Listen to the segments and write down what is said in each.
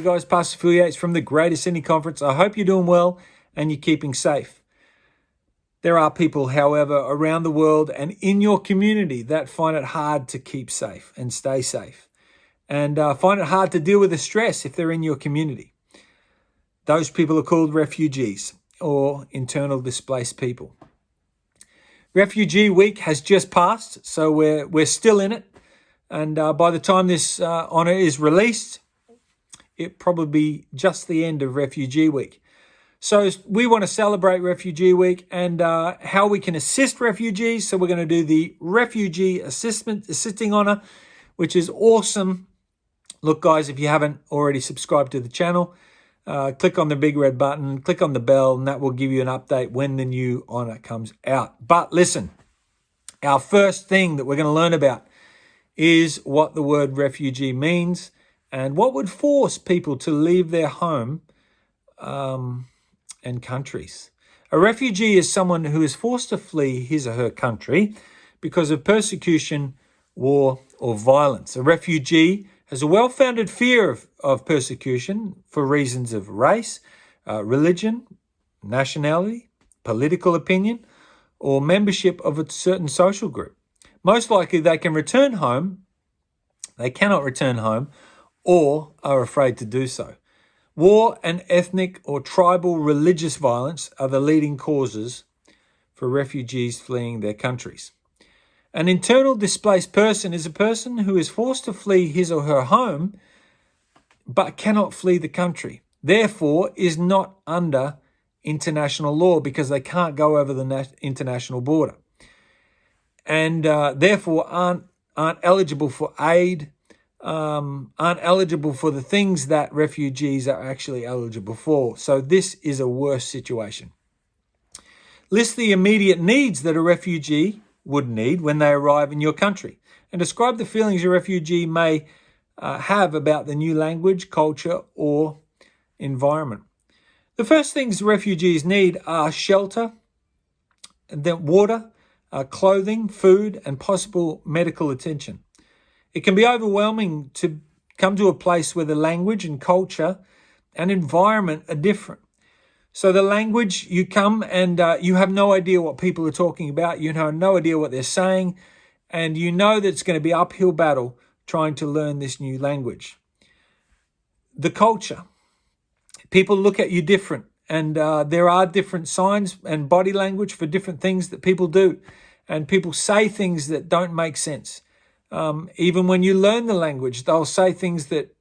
guys, Pastor Phil Yates from the Greater Sydney Conference. I hope you're doing well and you're keeping safe. There are people, however, around the world and in your community that find it hard to keep safe and stay safe, and find it hard to deal with the stress if they're in your community. Those people are called refugees or internal displaced people. Refugee Week has just passed, so we're still in it. And by the time this honour is released, it probably be just the end of Refugee Week. So we want to celebrate Refugee Week and how we can assist refugees. So we're going to do the Refugee Assisting Honour, which is awesome. Look, guys, if you haven't already subscribed to the channel, click on the big red button, click on the bell, and that will give you an update when the new honour comes out. But listen, our first thing that we're going to learn about is what the word refugee means and what would force people to leave their home and countries. A refugee is someone who is forced to flee his or her country because of persecution, war, or violence. A refugee has a well-founded fear of persecution for reasons of race, religion, nationality, political opinion, or membership of a certain social group. Most likely they can return home, they cannot return home, or are afraid to do so. War and ethnic or tribal religious violence are the leading causes for refugees fleeing their countries. An internal displaced person is a person who is forced to flee his or her home but cannot flee the country, therefore is not under international law because they can't go over the international border, and therefore aren't eligible for aid, aren't eligible for the things that refugees are actually eligible for. So this is a worse situation. List the immediate needs that a refugee would need when they arrive in your country, and describe the feelings a refugee may have about the new language, culture, or environment. The first things refugees need are shelter, and then water, clothing, food, and possible medical attention. It can be overwhelming to come to a place where the language and culture and environment are different. So the language, you come and you have no idea what people are talking about. You have no idea what they're saying. And you know that it's going to be an uphill battle trying to learn this new language. The culture. People look at you different. And there are different signs and body language for different things that people do. And people say things that don't make sense. Even when you learn the language, they'll say things that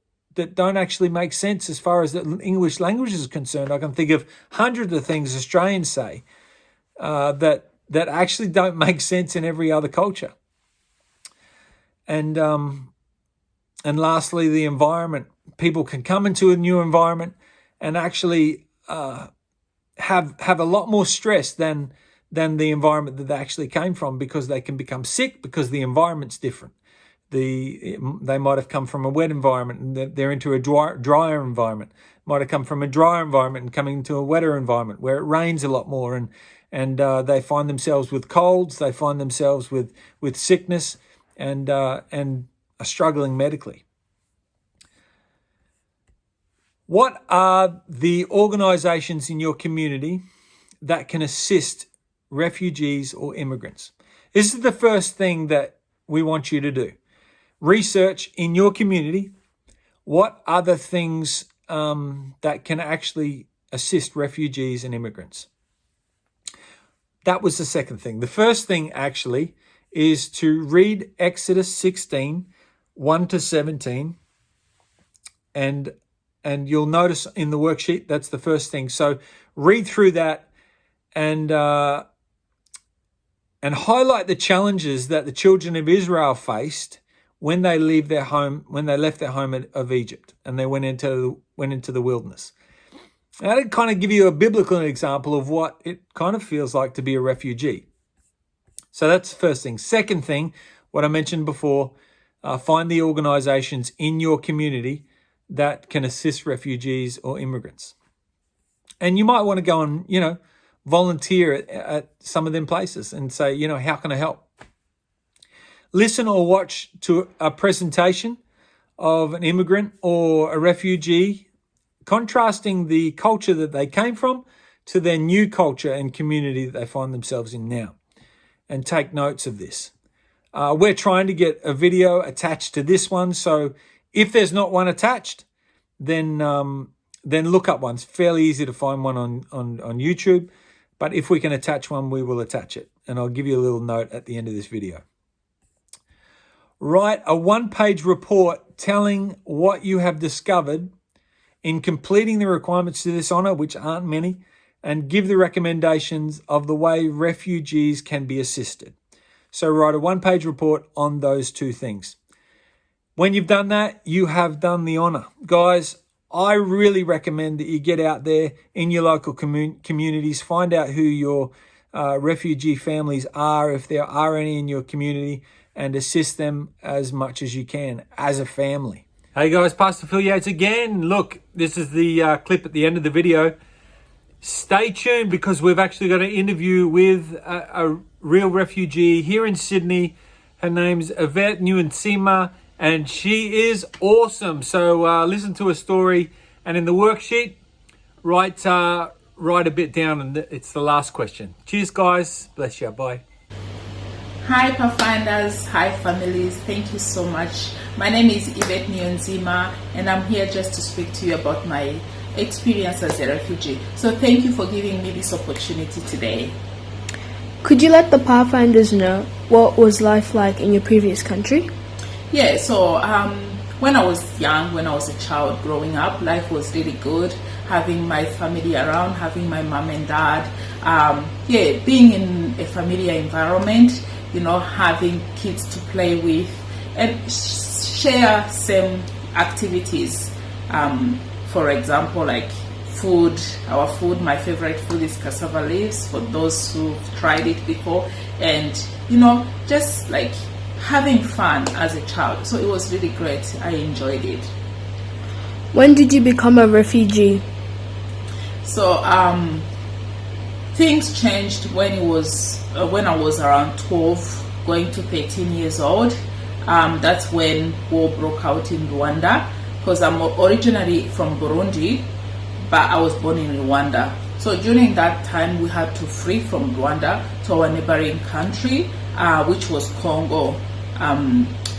don't actually make sense as far as the English language is concerned. I can think of hundreds of things Australians say that actually don't make sense in every other culture. And lastly, the environment. People can come into a new environment and actually have a lot more stress than the environment that they actually came from, because they can become sick because the environment's different. They might have come from a wet environment and they're into a drier environment. Might have come from a drier environment and coming into a wetter environment where it rains a lot more, and they find themselves with colds. They find themselves with sickness and are struggling medically. What are the organisations in your community that can assist refugees or immigrants? This is the first thing that we want you to do. Research in your community what are the things that can actually assist refugees and immigrants. That was the second thing. The first thing actually is to read Exodus 16, 1 to 17, and you'll notice in the worksheet that's the first thing. So read through that and highlight the challenges that the children of Israel faced when they left their home of Egypt and they went into the wilderness. And that'll kind of give you a biblical example of what it kind of feels like to be a refugee. So that's the first thing. Second thing, what I mentioned before, find the organisations in your community that can assist refugees or immigrants. And you might want to go and, volunteer at some of them places and say, how can I help? Listen or watch to a presentation of an immigrant or a refugee contrasting the culture that they came from to their new culture and community that they find themselves in now. And take notes of this. We're trying to get a video attached to this one. So if there's not one attached, then look up one. It's fairly easy to find one on YouTube. But if we can attach one, we will attach it. And I'll give you a little note at the end of this video. Write a one-page report telling what you have discovered in completing the requirements to this honour, which aren't many, and give the recommendations of the way refugees can be assisted. So write a one-page report on those two things. When you've done that, you have done the honour. Guys, I really recommend that you get out there in your local communities, find out who your refugee families are, if there are any in your community, and assist them as much as you can as a family. Hey guys, Pastor Phil Yates again. Look, this is the clip at the end of the video. Stay tuned because we've actually got an interview with a real refugee here in Sydney. Her name's Yvette Nzima, and she is awesome. So listen to her story, and in the worksheet, write a bit down, and it's the last question. Cheers, guys. Bless you. Bye. Hi Pathfinders, hi families, thank you so much. My name is Yvette Nzima, and I'm here just to speak to you about my experience as a refugee. So thank you for giving me this opportunity today. Could you let the Pathfinders know what was life like in your previous country? Yeah, so when I was young, when I was a child growing up, life was really good. Having my family around, having my mom and dad, being in a familiar environment, you know, having kids to play with and share same activities. For example, like food, my favorite food is cassava leaves for those who've tried it before, and you know, just like having fun as a child. So it was really great. I enjoyed it. When did you become a refugee? So things changed when I was around 12, going to 13 years old. That's when war broke out in Rwanda, because I'm originally from Burundi, but I was born in Rwanda. So during that time, we had to flee from Rwanda to our neighboring country, which was Congo.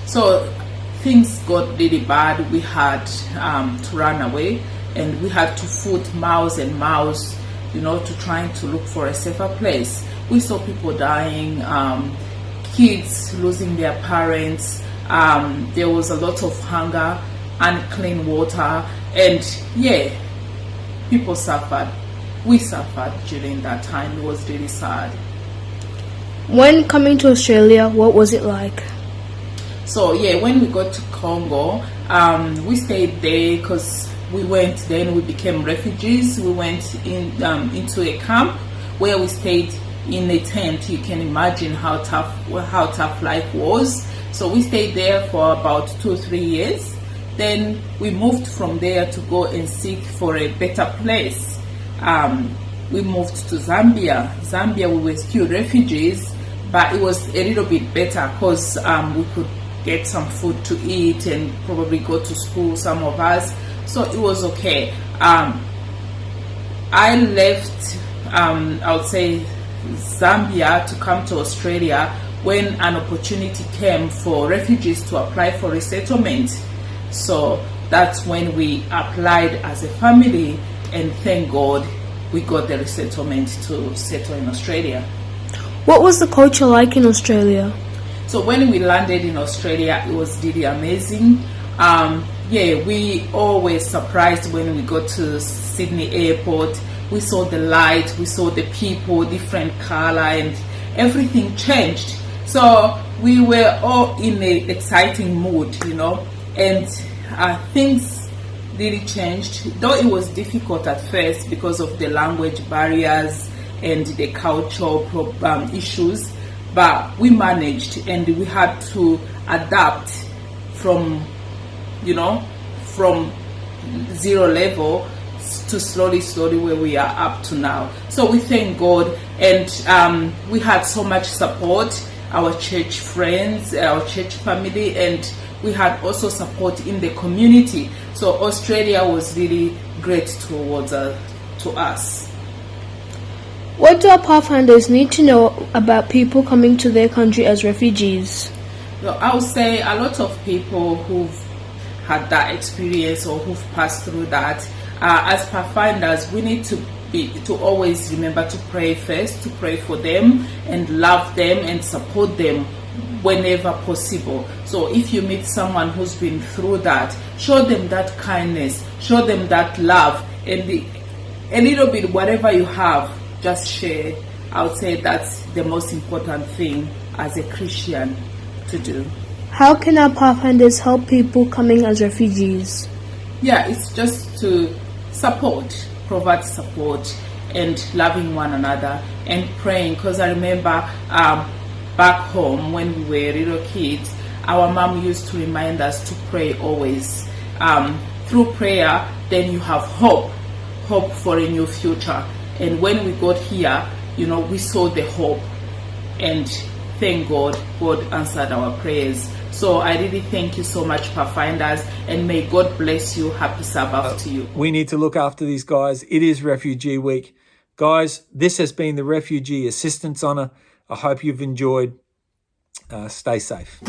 So things got really bad. We had to run away, and we had to foot miles and miles, you know, to trying to look for a safer place. We saw people dying, kids losing their parents. There was a lot of hunger, unclean water, and yeah, people suffered. We suffered during that time. It was really sad. When coming to Australia, what was it like? So yeah, when we got to Congo, we stayed there because we went, then we became refugees. We went into a camp where we stayed in a tent. You can imagine how tough life was. So we stayed there for about 2 or 3 years. Then we moved from there to go and seek for a better place. We moved to Zambia. Zambia, we were still refugees, but it was a little bit better because we could get some food to eat and probably go to school, some of us. So it was okay. I left, I would say, Zambia to come to Australia when an opportunity came for refugees to apply for resettlement. So that's when we applied as a family, and thank God we got the resettlement to settle in Australia. What was the culture like in Australia? So when we landed in Australia, it was really amazing. We always surprised when we got to Sydney airport. We saw the light, we saw the people, different color, and everything changed. So we were all in an exciting mood, you know, and things really changed. Though it was difficult at first because of the language barriers and the cultural issues, but we managed, and we had to adapt from zero level to slowly where we are up to now. So we thank God, and we had so much support. our church friends, our church family, and we had also support in the community. So Australia was really great towards to us. What do our Pathfinders need to know about people coming to their country as refugees? Well, I would say a lot of people who've had that experience or who've passed through that, as Pathfinders, we need to always remember to pray first, to pray for them and love them and support them whenever possible. So if you meet someone who's been through that, show them that kindness, show them that love, and a little bit, whatever you have, just share. I would say that's the most important thing as a Christian to do. How can our Pathfinders help people coming as refugees? Yeah, it's just to provide support and loving one another and praying. Because I remember back home when we were little kids, our mom used to remind us to pray always. Through prayer, then you have hope for a new future. And when we got here, we saw the hope, and thank God, God answered our prayers. So I really thank you so much, Pathfinders, and may God bless you. Happy Sabbath to you. We need to look after these guys. It is Refugee Week. Guys, this has been the Refugee Assistance Honour. I hope you've enjoyed. Stay safe.